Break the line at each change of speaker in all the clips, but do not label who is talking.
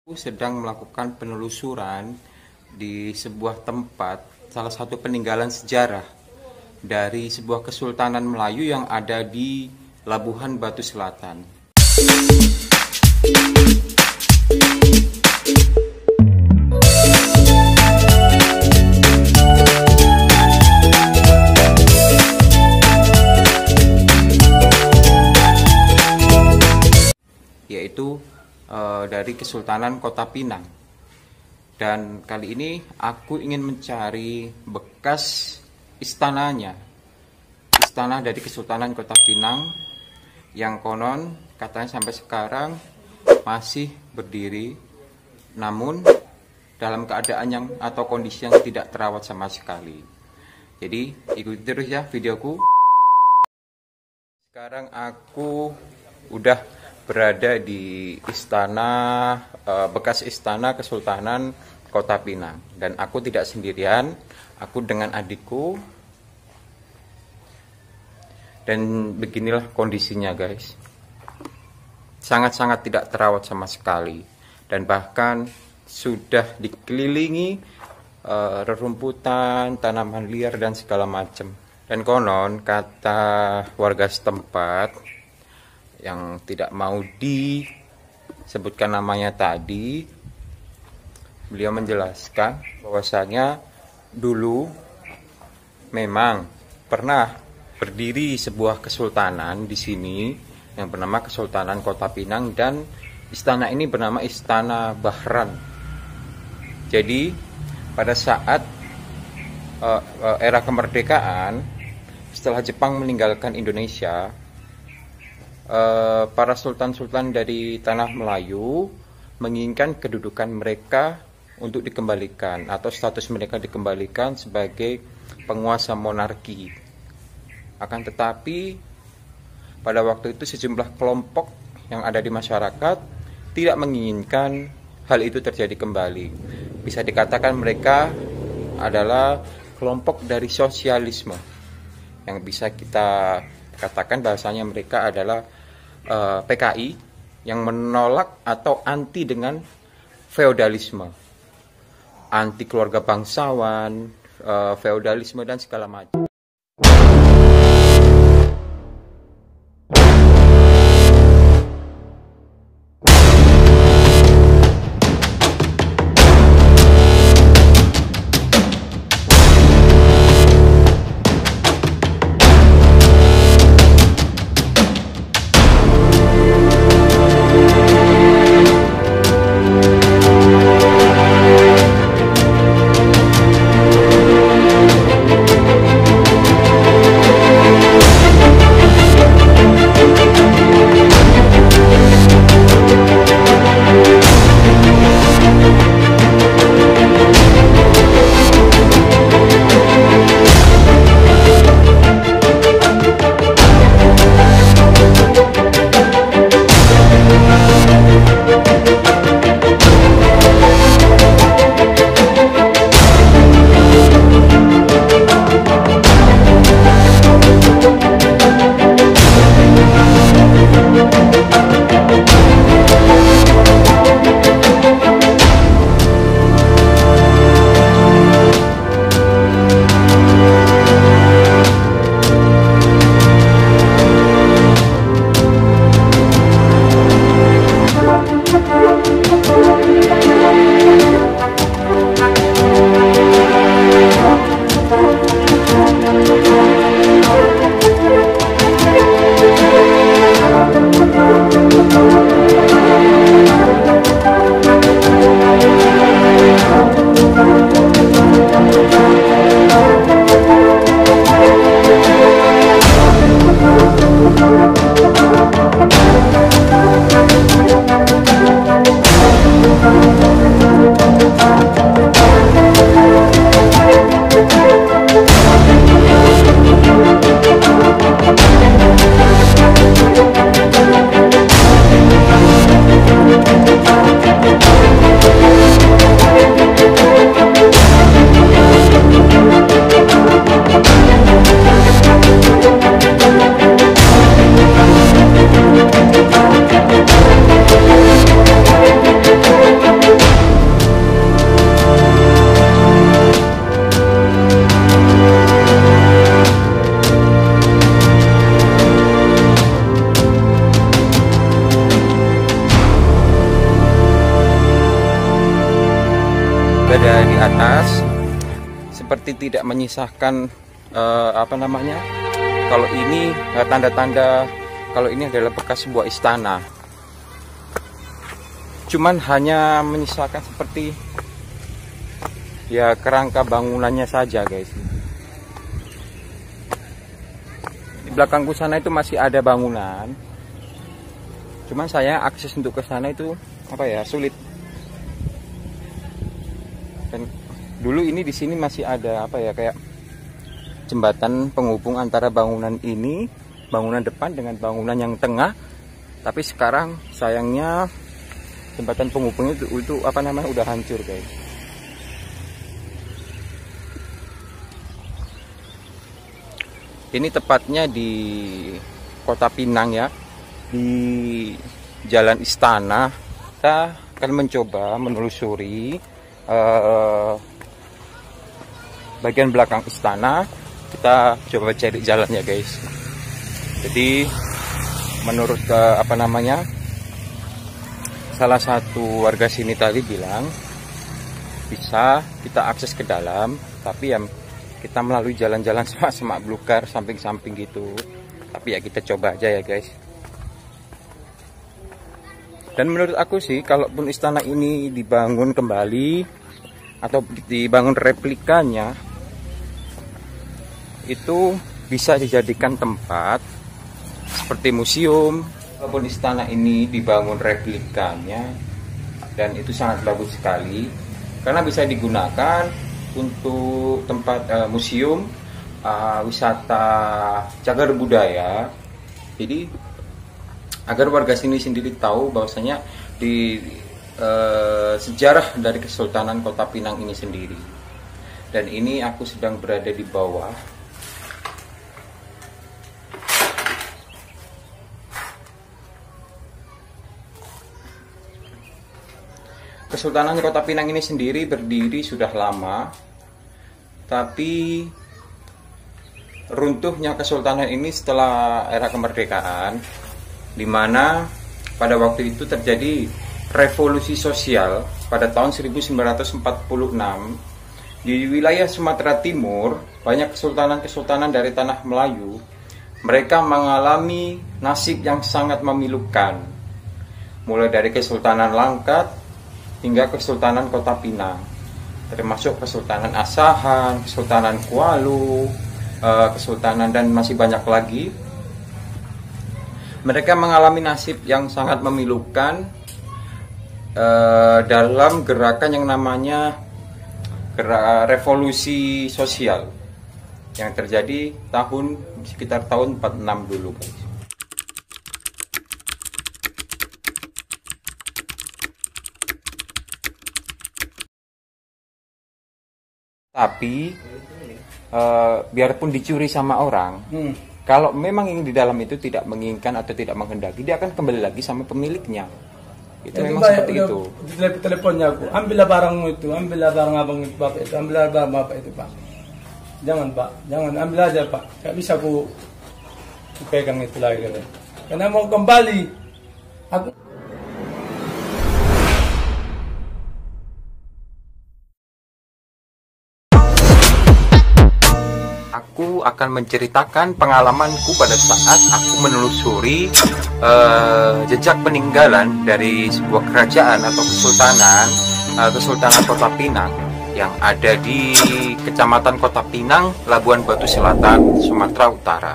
Aku sedang melakukan penelusuran di sebuah tempat, salah satu peninggalan sejarah dari sebuah kesultanan Melayu yang ada di Labuhan Batu Selatan. Yaitu dari Kesultanan Kota Pinang. Dan kali ini aku ingin mencari bekas istananya, istana dari Kesultanan Kota Pinang yang konon katanya sampai sekarang masih berdiri, namun dalam keadaan yang atau kondisi yang tidak terawat sama sekali. Jadi ikuti terus ya videoku. Sekarang aku udah berada di istana, bekas istana Kesultanan Kota Pinang, dan aku tidak sendirian, aku dengan adikku. Dan beginilah kondisinya guys, sangat-sangat tidak terawat sama sekali, dan bahkan sudah dikelilingi rerumputan, tanaman liar dan segala macam. Dan konon kata warga setempat yang tidak mau disebutkan namanya tadi, beliau menjelaskan bahwasanya dulu memang pernah berdiri sebuah kesultanan di sini yang bernama Kesultanan Kota Pinang, dan istana ini bernama Istana Bahran. Jadi pada saat era kemerdekaan, setelah Jepang meninggalkan Indonesia, para sultan-sultan dari tanah Melayu menginginkan kedudukan mereka untuk dikembalikan, atau status mereka dikembalikan sebagai penguasa monarki. Akan tetapi pada waktu itu sejumlah kelompok yang ada di masyarakat tidak menginginkan hal itu terjadi kembali. Bisa dikatakan mereka adalah kelompok dari sosialisme, yang bisa kita katakan bahasanya mereka adalah PKI yang menolak atau anti dengan feodalisme, anti keluarga bangsawan, feodalisme dan segala macam. berada di atas, seperti tidak menyisahkan kalau ini tanda-tanda kalau ini adalah bekas sebuah istana. Cuman hanya menyisakan seperti ya kerangka bangunannya saja, guys. Di belakangku sana itu masih ada bangunan. Cuman saya akses untuk ke sana itu sulit. Dan dulu ini di sini masih ada kayak jembatan penghubung antara bangunan ini, bangunan depan dengan bangunan yang tengah. Tapi sekarang sayangnya jembatan penghubung itu udah hancur, guys. Ini tepatnya di Kota Pinang ya, di Jalan Istana. Kita akan mencoba menelusuri bagian belakang istana. Kita coba cari jalannya, guys. Jadi menurut salah satu warga sini tadi bilang bisa kita akses ke dalam, tapi ya kita melalui jalan-jalan semak-semak belukar, samping-samping gitu. Tapi ya kita coba aja ya, guys. Dan menurut aku sih, kalaupun istana ini dibangun kembali atau dibangun replikanya, itu bisa dijadikan tempat seperti museum. Walaupun istana ini dibangun replikanya, dan itu sangat bagus sekali karena bisa digunakan untuk tempat museum, wisata cagar budaya. Jadi agar warga sini sendiri tahu bahwasanya di sejarah dari Kesultanan Kota Pinang ini sendiri. Dan ini aku sedang berada di bawah. Kesultanan Kota Pinang ini sendiri berdiri sudah lama, tapi runtuhnya kesultanan ini setelah era kemerdekaan, di mana pada waktu itu terjadi revolusi sosial pada tahun 1946 di wilayah Sumatera Timur. Banyak kesultanan-kesultanan dari tanah Melayu, mereka mengalami nasib yang sangat memilukan, mulai dari Kesultanan Langkat hingga Kesultanan Kota Pinang, termasuk Kesultanan Asahan, Kesultanan Kualu, Kesultanan dan masih banyak lagi. Mereka mengalami nasib yang sangat memilukan dalam gerakan yang namanya revolusi sosial yang terjadi sekitar tahun 46 dulu, guys. Tapi biarpun dicuri sama orang, kalau memang yang di dalam itu tidak menginginkan atau tidak menghendaki, dia akan kembali lagi sama pemiliknya. Itu memang seperti itu.
Di teleponnya aku, ambillah barangmu itu, ambillah barang abang itu, bapak itu, ambillah barang bapak itu, pak. Jangan, pak, jangan, ambil aja, pak. Gak bisa aku pegang itu lagi, karena mau kembali.
Aku akan menceritakan pengalamanku pada saat aku menelusuri jejak peninggalan dari sebuah kerajaan atau Kesultanan Kota Pinang yang ada di Kecamatan Kota Pinang, Labuan Batu Selatan, Sumatera Utara.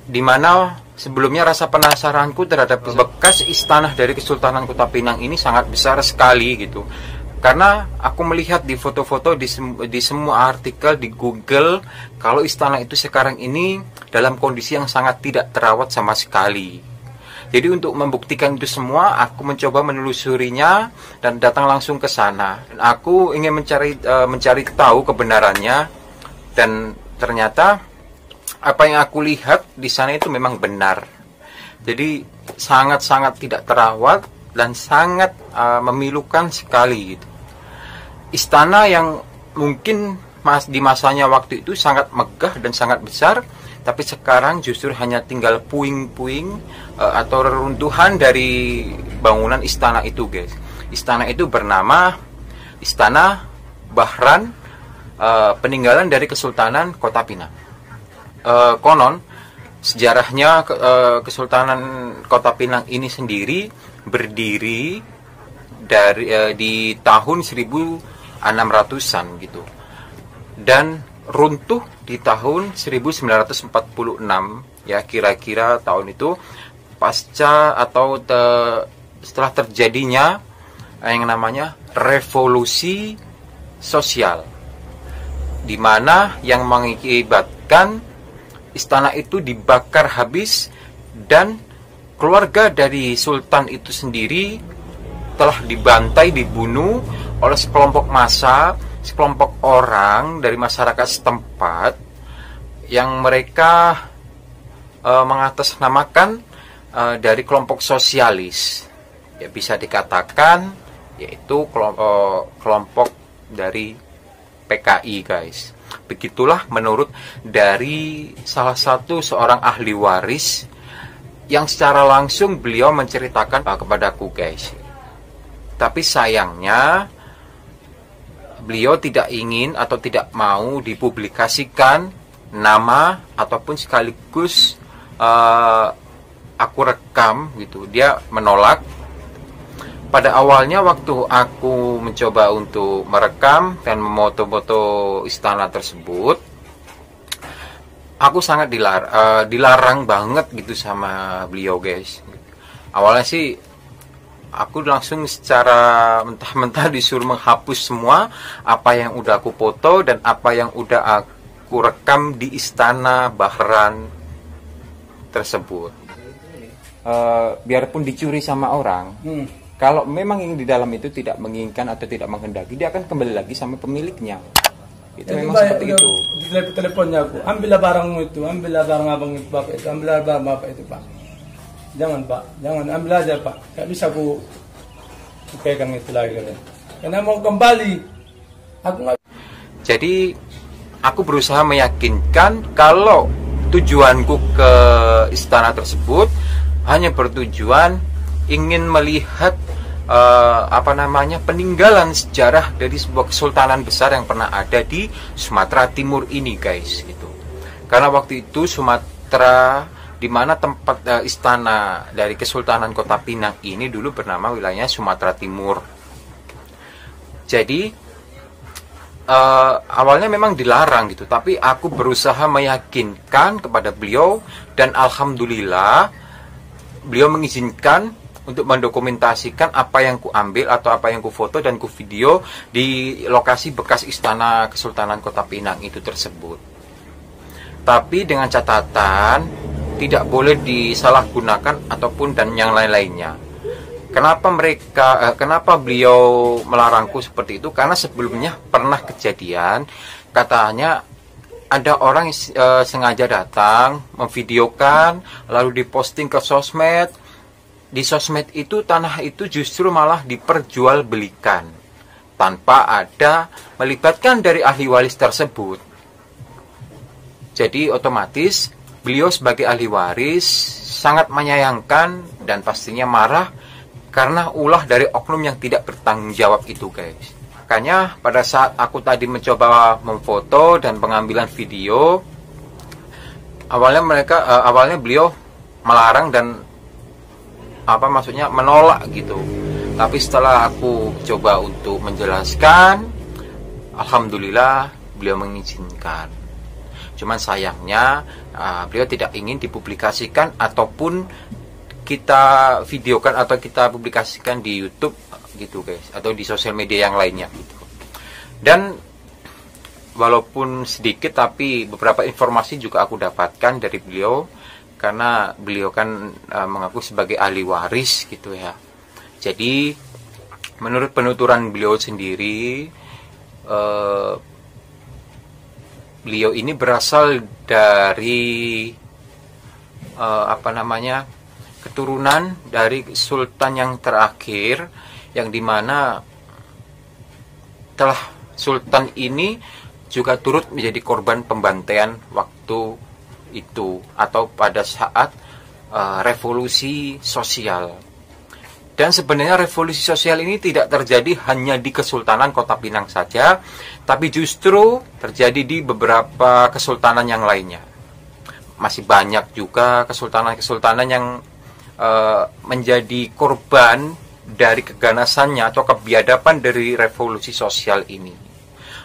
Di mana sebelumnya rasa penasaranku terhadap bekas istana dari Kesultanan Kota Pinang ini sangat besar sekali gitu. Karena aku melihat di foto-foto di semua artikel di Google, kalau istana itu sekarang ini dalam kondisi yang sangat tidak terawat sama sekali. Jadi untuk membuktikan itu semua, aku mencoba menelusurinya dan datang langsung ke sana. Dan aku ingin mencari tahu kebenarannya, dan ternyata apa yang aku lihat di sana itu memang benar. Jadi sangat-sangat tidak terawat dan sangat memilukan sekali gitu. Istana yang mungkin di masanya waktu itu sangat megah dan sangat besar, tapi sekarang justru hanya tinggal puing-puing atau reruntuhan dari bangunan istana itu, guys. Istana itu bernama Istana Bahran, peninggalan dari Kesultanan Kota Pinang. Konon sejarahnya Kesultanan Kota Pinang ini sendiri berdiri dari di tahun 1600-an gitu, dan runtuh di tahun 1946 ya, kira-kira tahun itu pasca atau setelah terjadinya yang namanya revolusi sosial, di mana yang mengakibatkan istana itu dibakar habis dan keluarga dari sultan itu sendiri telah dibantai, dibunuh oleh sekelompok massa, sekelompok orang dari masyarakat setempat yang mereka mengatasnamakan dari kelompok sosialis, ya bisa dikatakan yaitu kelompok dari PKI, guys. Begitulah menurut dari salah satu seorang ahli waris yang secara langsung beliau menceritakan kepadaku, guys. Tapi sayangnya beliau tidak ingin atau tidak mau dipublikasikan nama ataupun sekaligus aku rekam gitu. Dia menolak. Pada awalnya waktu aku mencoba untuk merekam dan memoto-moto istana tersebut, aku sangat dilarang banget gitu sama beliau, guys. Awalnya sih aku langsung secara mentah-mentah disuruh menghapus semua apa yang udah aku foto dan apa yang udah aku rekam di istana Bahran tersebut. Biarpun dicuri sama orang, kalau memang yang di dalam itu tidak menginginkan atau tidak menghendaki, dia akan kembali lagi sama pemiliknya. Itu memang seperti itu.
Di teleponnya aku, ambillah barangmu itu, ambillah barang abang itu, bapak itu, ambillah barang bapak itu, pak. Jangan, pak, jangan, ambil aja, pak. Gak bisa aku pegang itu lagi, karena mau kembali. Aku gak...
Jadi aku berusaha meyakinkan kalau tujuanku ke istana tersebut hanya bertujuan ingin melihat peninggalan sejarah dari sebuah kesultanan besar yang pernah ada di Sumatera Timur ini, guys, gitu. Karena waktu itu Sumatera, di mana tempat istana dari Kesultanan Kota Pinang ini dulu bernama wilayahnya Sumatera Timur. Jadi awalnya memang dilarang gitu, tapi aku berusaha meyakinkan kepada beliau dan alhamdulillah beliau mengizinkan untuk mendokumentasikan apa yang ku ambil atau apa yang ku foto dan ku video di lokasi bekas istana Kesultanan Kota Pinang itu tersebut. Tapi dengan catatan tidak boleh disalahgunakan ataupun dan yang lain-lainnya. Kenapa beliau melarangku seperti itu? Karena sebelumnya pernah kejadian, katanya ada orang sengaja datang memvideokan lalu diposting ke sosmed. Di sosmed itu tanah itu justru malah diperjualbelikan tanpa ada melibatkan dari ahli waris tersebut. Jadi otomatis beliau sebagai ahli waris sangat menyayangkan dan pastinya marah karena ulah dari oknum yang tidak bertanggung jawab itu, guys. Makanya pada saat aku tadi mencoba memfoto dan pengambilan video, awalnya beliau melarang dan menolak gitu. Tapi setelah aku coba untuk menjelaskan, alhamdulillah beliau mengizinkan. Cuman sayangnya beliau tidak ingin dipublikasikan ataupun kita videokan atau kita publikasikan di YouTube gitu, guys, atau di sosial media yang lainnya gitu. Dan walaupun sedikit tapi beberapa informasi juga aku dapatkan dari beliau, karena beliau kan mengaku sebagai ahli waris gitu ya. Jadi menurut penuturan beliau sendiri, beliau ini berasal dari keturunan dari sultan yang terakhir, yang dimana telah sultan ini juga turut menjadi korban pembantaian waktu itu atau pada saat revolusi sosial. Dan sebenarnya revolusi sosial ini tidak terjadi hanya di Kesultanan Kota Pinang saja, tapi justru terjadi di beberapa kesultanan yang lainnya. Masih banyak juga kesultanan-kesultanan yang menjadi korban dari keganasannya atau kebiadaban dari revolusi sosial ini.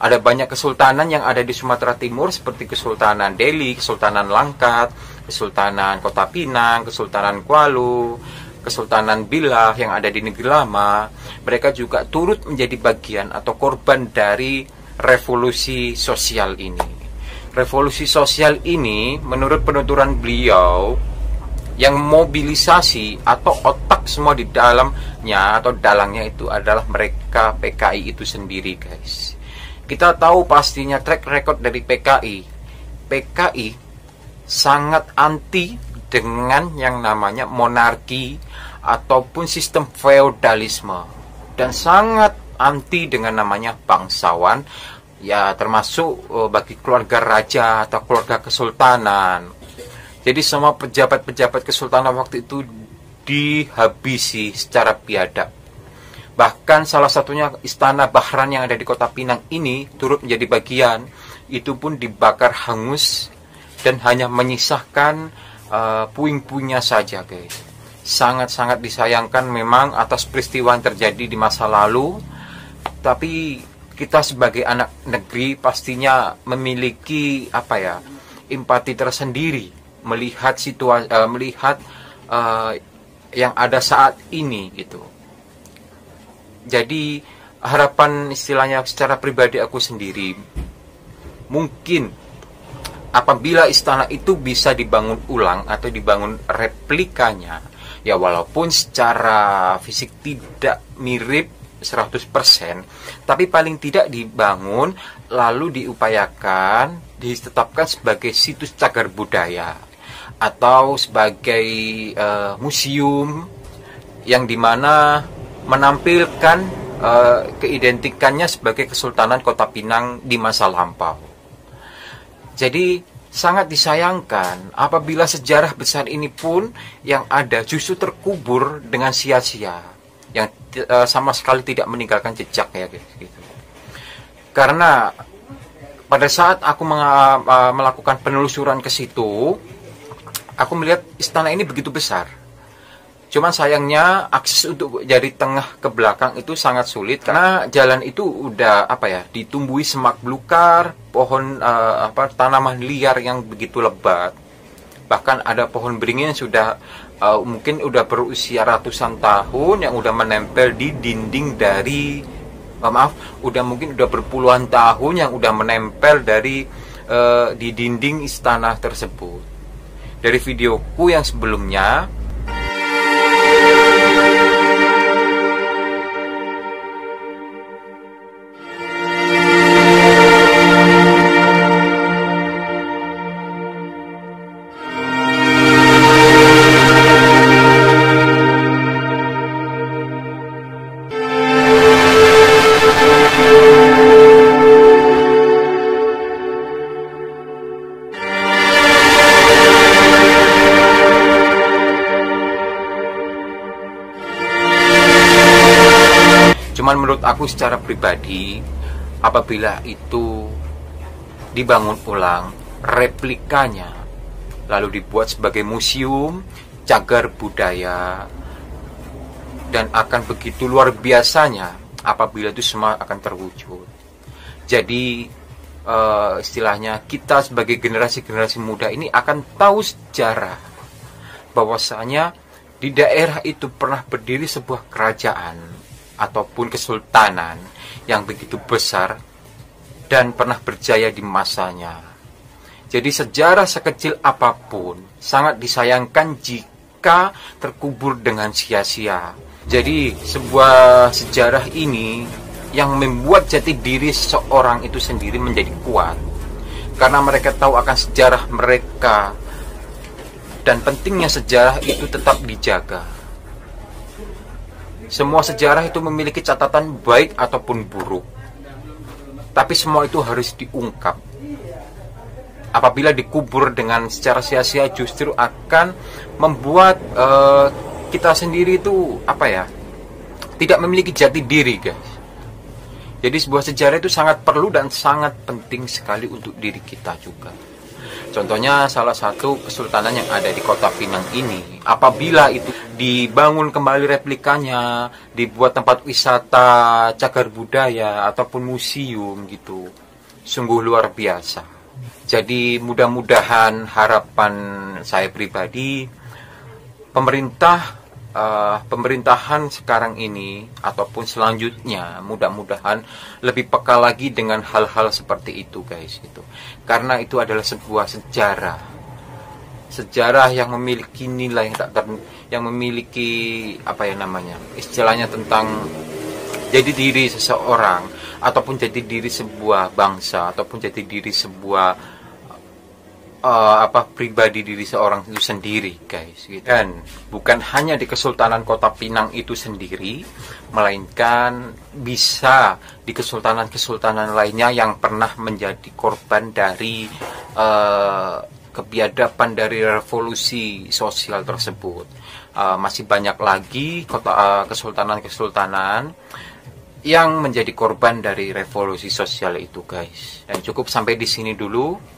Ada banyak kesultanan yang ada di Sumatera Timur seperti Kesultanan Deli, Kesultanan Langkat, Kesultanan Kota Pinang, Kesultanan Kuala, Kesultanan Bilah yang ada di Negeri Lama. Mereka juga turut menjadi bagian atau korban dari revolusi sosial ini. Revolusi sosial ini menurut penuturan beliau yang mobilisasi atau otak semua di dalamnya atau dalangnya itu adalah mereka PKI itu sendiri, guys. Kita tahu pastinya track record dari PKI. PKI sangat anti dengan yang namanya monarki ataupun sistem feodalisme, dan sangat anti dengan namanya bangsawan, ya termasuk bagi keluarga raja atau keluarga kesultanan. Jadi semua pejabat-pejabat kesultanan waktu itu dihabisi secara biadab. Bahkan salah satunya Istana Bahran yang ada di Kota Pinang ini turut menjadi bagian, itu pun dibakar hangus dan hanya menyisahkan puing-puingnya saja, guys. Sangat-sangat disayangkan memang atas peristiwa yang terjadi di masa lalu, tapi kita sebagai anak negeri pastinya memiliki empati tersendiri melihat situasi, yang ada saat ini gitu. Jadi harapan istilahnya secara pribadi aku sendiri, mungkin apabila istana itu bisa dibangun ulang atau dibangun replikanya, ya walaupun secara fisik tidak mirip 100%, tapi paling tidak dibangun lalu diupayakan ditetapkan sebagai situs cagar budaya atau sebagai museum yang dimana menampilkan keidentikannya sebagai Kesultanan Kota Pinang di masa lampau. Jadi sangat disayangkan apabila sejarah besar ini pun yang ada justru terkubur dengan sia-sia, yang sama sekali tidak meninggalkan jejak ya gitu. Karena pada saat aku melakukan penelusuran ke situ, aku melihat istana ini begitu besar. Cuman sayangnya akses untuk dari tengah ke belakang itu sangat sulit karena jalan itu udah ditumbuhi semak belukar, pohon tanaman liar yang begitu lebat. Bahkan ada pohon beringin yang sudah mungkin udah berusia ratusan tahun yang udah menempel di dinding dari mungkin udah berpuluhan tahun yang udah menempel dari di dinding istana tersebut. Dari videoku yang sebelumnya, cuman menurut aku secara pribadi, apabila itu dibangun ulang, replikanya lalu dibuat sebagai museum cagar budaya, dan akan begitu luar biasanya apabila itu semua akan terwujud. Jadi istilahnya kita sebagai generasi-generasi muda ini akan tahu sejarah bahwasanya di daerah itu pernah berdiri sebuah kerajaan ataupun kesultanan yang begitu besar dan pernah berjaya di masanya. Jadi sejarah sekecil apapun sangat disayangkan jika terkubur dengan sia-sia. Jadi sebuah sejarah ini yang membuat jati diri seseorang itu sendiri menjadi kuat, karena mereka tahu akan sejarah mereka, dan pentingnya sejarah itu tetap dijaga. Semua sejarah itu memiliki catatan baik ataupun buruk, tapi semua itu harus diungkap. Apabila dikubur dengan secara sia-sia justru akan membuat kita sendiri itu apa ya, tidak memiliki jati diri, guys. Jadi sebuah sejarah itu sangat perlu dan sangat penting sekali untuk diri kita juga. Contohnya salah satu kesultanan yang ada di Kota Pinang ini, apabila itu dibangun kembali replikanya, dibuat tempat wisata cagar budaya ataupun museum gitu, sungguh luar biasa. Jadi mudah-mudahan harapan saya pribadi, pemerintahan sekarang ini ataupun selanjutnya mudah-mudahan lebih peka lagi dengan hal-hal seperti itu, guys, gitu. Karena itu adalah sebuah sejarah yang memiliki nilai yang memiliki apa ya namanya, istilahnya tentang jadi diri seseorang ataupun jadi diri sebuah bangsa ataupun jadi diri sebuah pribadi diri seorang itu sendiri, guys, gitu. Dan bukan hanya di Kesultanan Kota Pinang itu sendiri, melainkan bisa di kesultanan-kesultanan lainnya yang pernah menjadi korban dari kebiadaban dari revolusi sosial tersebut. Masih banyak lagi kesultanan-kesultanan yang menjadi korban dari revolusi sosial itu, guys. Dan cukup sampai di sini dulu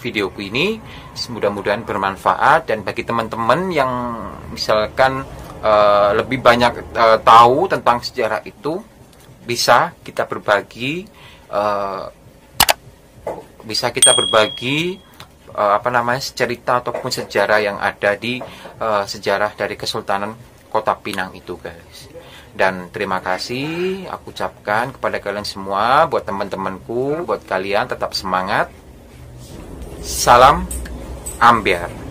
videoku ini, mudah-mudahan bermanfaat. Dan bagi teman-teman yang misalkan lebih banyak tahu tentang sejarah itu, bisa kita berbagi cerita ataupun sejarah yang ada di sejarah dari Kesultanan Kota Pinang itu, guys. Dan terima kasih aku ucapkan kepada kalian semua, buat teman-temanku, buat kalian tetap semangat. Salam Ambyar.